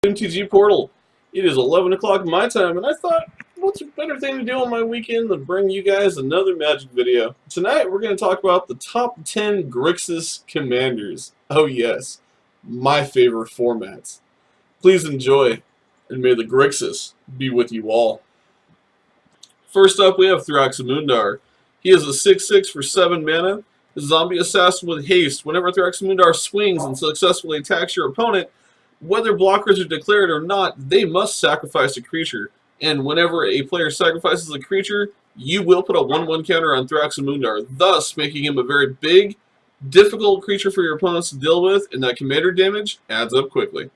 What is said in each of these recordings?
MTG-PORTAL. It is 11 o'clock my time, and I thought, what's a better thing to do on my weekend than bring you guys another Magic video. Tonight, we're going to talk about the top 10 Grixis commanders. Oh yes, my favorite formats. Please enjoy, and may the Grixis be with you all. First up, we have Thraxamundar. He is a 6/6 for 7 mana. A zombie assassin with haste. Whenever Thraxamundar swings and successfully attacks your opponent, whether blockers are declared or not, they must sacrifice a creature. And whenever a player sacrifices a creature, you will put a 1/1 counter on Thraxamundar, thus making him a very big, difficult creature for your opponents to deal with, and that commander damage adds up quickly.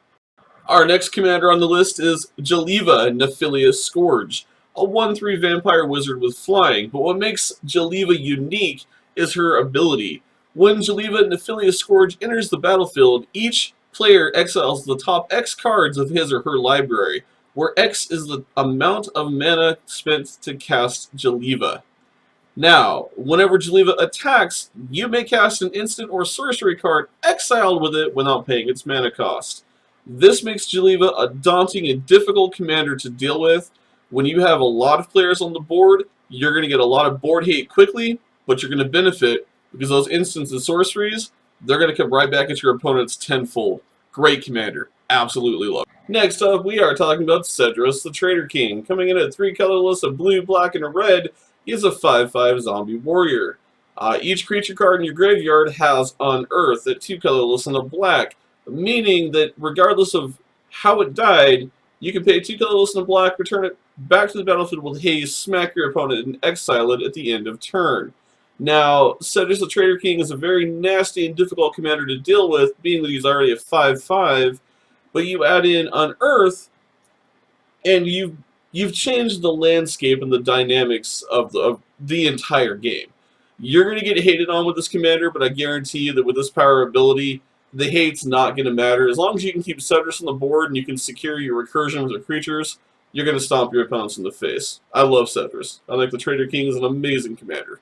Our next commander on the list is Geneva, Nephilius Scourge, a 1/3 vampire wizard with flying, but what makes Geneva unique is her ability. When Geneva Nephilius Scourge enters the battlefield, each player exiles the top X cards of his or her library, where X is the amount of mana spent to cast Geneva. Now, whenever Geneva attacks, you may cast an instant or sorcery card exiled with it without paying its mana cost. This makes Geneva a daunting and difficult commander to deal with. When you have a lot of players on the board, you're going to get a lot of board hate quickly, but you're going to benefit because those instants and sorceries, they're going to come right back at your opponents tenfold. Great commander. Absolutely love it. Next up, we are talking about Cedrus, the Trader King. Coming in at 3 colorless, a blue, black, and a red, he is a 5/5 zombie warrior. Each creature card in your graveyard has Unearth at 2 colorless and a black, meaning that regardless of how it died, you can pay 2 colorless and a black, return it back to the battlefield with haste, smack your opponent, and exile it at the end of turn. Now, Cedrus the Trader King is a very nasty and difficult commander to deal with, being that he's already a 5/5, but you add in Unearth, and you've changed the landscape and the dynamics of the entire game. You're going to get hated on with this commander, but I guarantee you that with this power ability, the hate's not going to matter. As long as you can keep Cedrus on the board and you can secure your recursion with your creatures, you're going to stomp your opponents in the face. I love Cedrus. I think the Trader King is an amazing commander.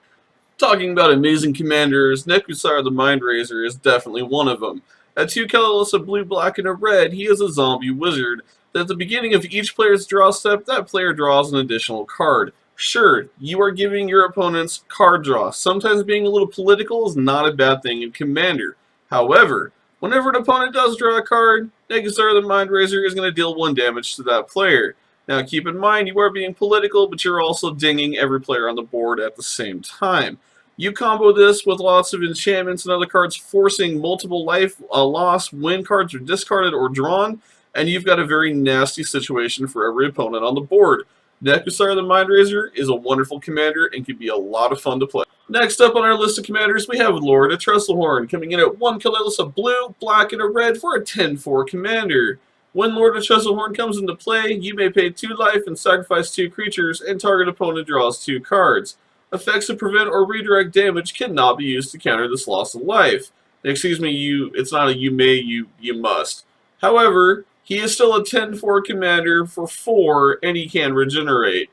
Talking about amazing commanders, Nekusar the Mindrazor is definitely one of them. At 2 colorless, a blue, black, and a red, he is a zombie wizard. That at the beginning of each player's draw step, that player draws an additional card. Sure, you are giving your opponents card draw. Sometimes being a little political is not a bad thing in Commander. However, whenever an opponent does draw a card, Nekusar the Mindrazor is going to deal 1 damage to that player. Now keep in mind, you are being political, but you're also dinging every player on the board at the same time. You combo this with lots of enchantments and other cards forcing multiple life loss when cards are discarded or drawn, and you've got a very nasty situation for every opponent on the board. Nekusar the Mindrazor is a wonderful commander and can be a lot of fun to play. Next up on our list of commanders, we have Lord of Trestlehorn, coming in at 1 colorless, a blue, black, and a red for a 10/4 commander. When Lord of Trestlehorn comes into play, you may pay 2 life and sacrifice 2 creatures, and target opponent draws 2 cards. Effects that prevent or redirect damage cannot be used to counter this loss of life. Excuse me, it's not a you may, you must. However, he is still a 10/4 commander for 4, and he can regenerate.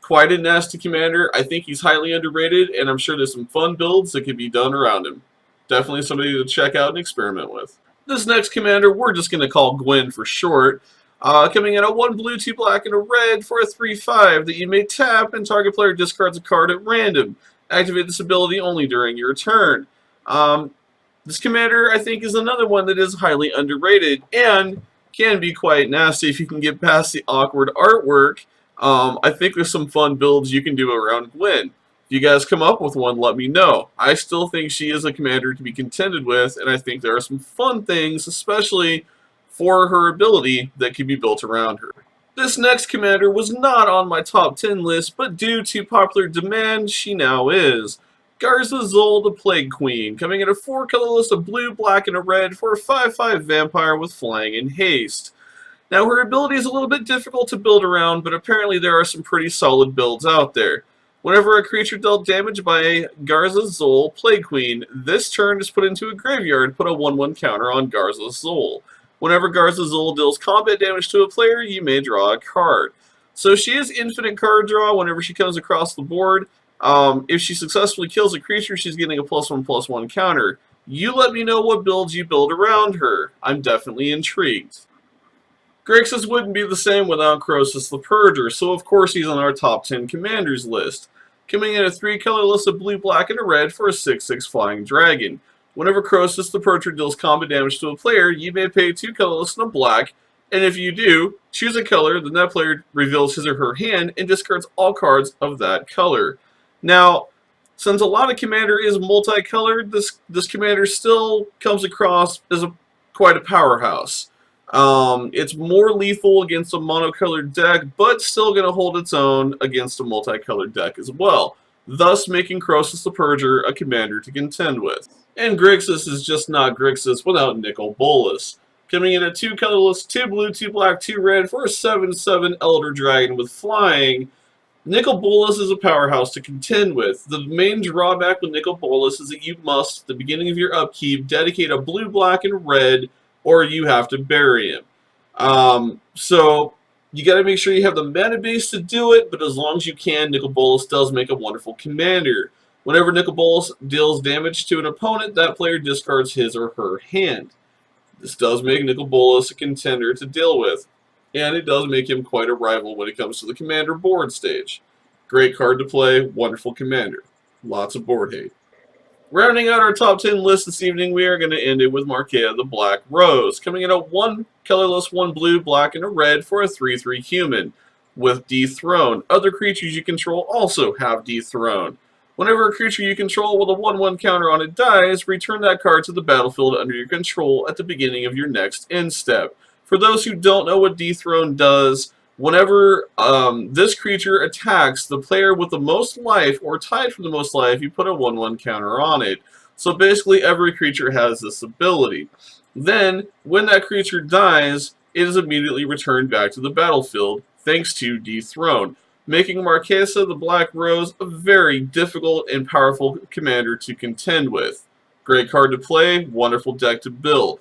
Quite a nasty commander. I think he's highly underrated, and I'm sure there's some fun builds that can be done around him. Definitely somebody to check out and experiment with. This next commander, we're just going to call Gwen for short. Coming in at 1 blue, 2 black, and a red for a 3/5 that you may tap and target player discards a card at random. Activate this ability only during your turn. This commander, I think, is another one that is highly underrated and can be quite nasty if you can get past the awkward artwork. I think there's some fun builds you can do around Gwen. If you guys come up with one, let me know. I still think she is a commander to be contended with, and I think there are some fun things, especially for her ability, that can be built around her. This next commander was not on my top 10 list, but due to popular demand, she now is. Garza the Plague Queen, coming in a 4 colorless, a blue, black, and a red for a 5/5 vampire with flying and haste. Now her ability is a little bit difficult to build around, but apparently there are some pretty solid builds out there. Whenever a creature dealt damage by Garza Plague Queen, this turn is put into a graveyard, put a 1/1 counter on Garza. Whenever Garza deals combat damage to a player, you may draw a card. So she has infinite card draw whenever she comes across the board. If she successfully kills a creature, she's getting a +1/+1 counter. You let me know what builds you build around her. I'm definitely intrigued. Grixis wouldn't be the same without Crixus the Purger, so of course he's on our top 10 commanders list. Coming in a 3-colorless, a blue, black, and a red for a 6/6 flying dragon. Whenever Crixus the Purger deals combat damage to a player, you may pay 2 colorless and a black, and if you do, choose a color, then that player reveals his or her hand and discards all cards of that color. Now, since a lot of commander is multicolored, this commander still comes across as quite a powerhouse. It's more lethal against a monocolored deck, but still going to hold its own against a multicolored deck as well, thus making Crixus the Purger a commander to contend with. And Grixis is just not Grixis without Nicol Bolas. Coming in at 2 colorless, 2 blue, 2 black, 2 red for a 7/7 Elder Dragon with flying. Nicol Bolas is a powerhouse to contend with. The main drawback with Nicol Bolas is that you must, at the beginning of your upkeep, dedicate a blue, black, and red, or you have to bury him. So you got to make sure you have the mana base to do it, but as long as you can, Nicol Bolas does make a wonderful commander. Whenever Nicol Bolas deals damage to an opponent, that player discards his or her hand. This does make Nicol Bolas a contender to deal with, and it does make him quite a rival when it comes to the commander board stage. Great card to play, wonderful commander. Lots of board hate. Rounding out our top 10 list this evening, we are going to end it with Marquetta the Black Rose, coming in at 1 colorless, 1 blue, black, and a red for a 3/3 human with Dethrone. Other creatures you control also have Dethrone. Whenever a creature you control with a 1/1 counter on it dies, return that card to the battlefield under your control at the beginning of your next end step. For those who don't know what Dethrone does, whenever this creature attacks the player with the most life or tied for the most life, you put a 1/1 counter on it. So basically every creature has this ability. Then, when that creature dies, it is immediately returned back to the battlefield, thanks to Dethrone, making Marquetta the Black Rose a very difficult and powerful commander to contend with. Great card to play, wonderful deck to build.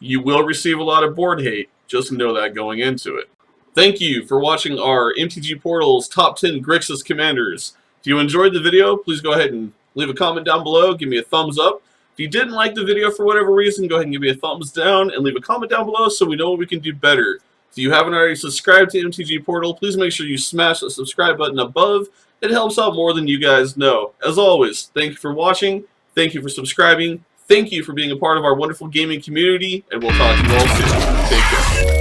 You will receive a lot of board hate, just know that going into it. Thank you for watching our MTG Portal's Top 10 Grixis Commanders. If you enjoyed the video, please go ahead and leave a comment down below, give me a thumbs up. If you didn't like the video for whatever reason, go ahead and give me a thumbs down and leave a comment down below so we know what we can do better. If you haven't already subscribed to MTG Portal, please make sure you smash the subscribe button above. It helps out more than you guys know. As always, thank you for watching, thank you for subscribing, thank you for being a part of our wonderful gaming community, and we'll talk to you all soon. Take care.